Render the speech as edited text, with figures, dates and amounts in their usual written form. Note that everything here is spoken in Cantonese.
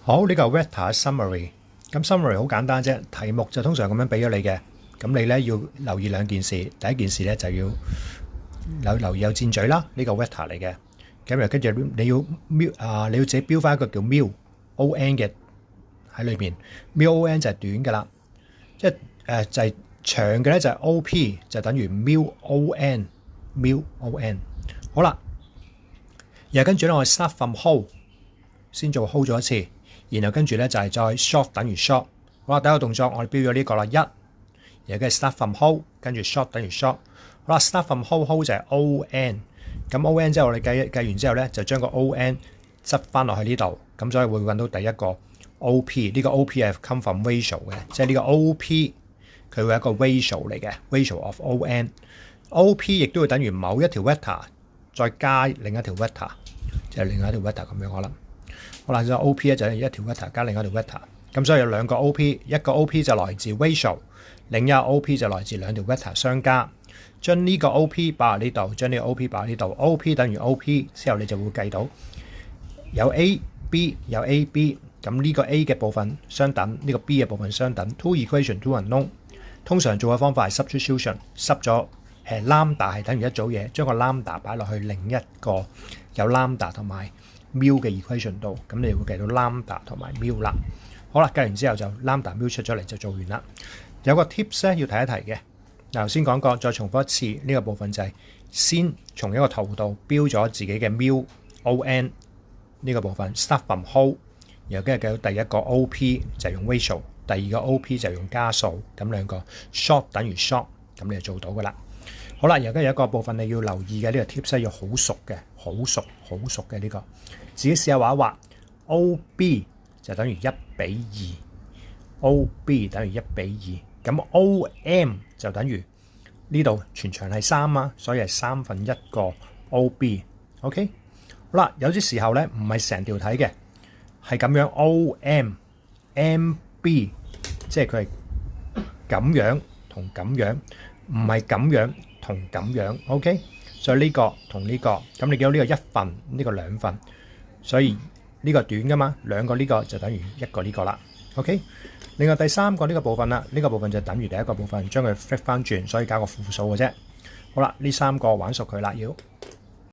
好，呢個 vector summary，咁 summary 好簡單啫，題目就通常咁樣俾咗你嘅，咁你咧要留意兩件事，第一件事咧就要留意有箭嘴啦，呢個 vector 嚟嘅，咁又跟住你要你要自己標翻一個叫 mil on 嘅喺裏邊 ，mil on 就係短㗎啦，即係就係長嘅咧就係 op 就等於 mil on，好啦，然後跟住咧我 start from hold 先做 hold 咗一次。然後跟住咧就係再 short 等於 short， 好啦，第一個動作我哋標咗呢個啦，然後跟住 start from hold， 跟住 short 等於 short， 好啦 start from hold 就係 on， 咁 on 之後我哋計完之後咧就將個 on 執翻落去呢度，咁所以會揾到第一個 op， 呢個 op 係 come from ratio 嘅，即係呢個 op 佢會係一個 ratio 嚟嘅 ratio of on，op 亦都會等於某一條 vector 再加另一條 vector， 即係另一條 vector 咁樣可能。好啦，就 OP 咧就係一條 vector 加另一條 vector， 咁所以有兩個 OP， 一個 OP 就來自 ratio， 另一個 OP 就來自兩條 vector 相加，將呢個 OP 擺喺呢度，將呢個 OP 擺喺呢度 ，OP 等於 OP 之後你就會計到有 A、B 有 A、B， 咁呢個 A 嘅部分相等，呢個 B 嘅部分相等 ，two equation two unknown。通常做嘅方法係 substitution， 濕咗lambda 係等於一組嘢，將個 lambda 擺落去另一個有 lambda 同埋μ嘅 equation 度，咁你會計到 lambda 同埋 μ 啦。好啦，計完之後就 lambda μ 出咗嚟就做完啦。有個 tips 咧要提一提嘅，頭先講過，再重複一次呢個部分就係先從一個圖度標咗自己嘅 μ on 呢個部分 start from hold， 然後跟住計到第一個 op 就係用 ratio， 第二個 op 就係用加數，咁兩個 short 等於 short， 咁你就做到噶啦。好啦，然後跟住有一個部分你要留意嘅呢個 tips 要好熟嘅，好熟嘅呢個，自己試下畫一畫 ，OB 就等於1比2 ，OB 等於1比2，咁 OM 就等於呢度全長係3啊，所以係1/3個 OB，OK？好啦，有啲時候咧唔係成條睇嘅，係咁樣 OM、MB， 即係佢係咁樣同咁樣，唔係咁樣同咁樣 ，OK？所以呢個同呢個，咁你見到呢個1份，呢個2份，所以呢個短噶嘛，兩個呢個就等於一個呢個啦 ，OK？另外第三個呢個部分啦，呢個部分就等於第一個部分，將佢 flip 翻轉，所以加個負數嘅啫。好啦，呢三個玩熟佢啦，要。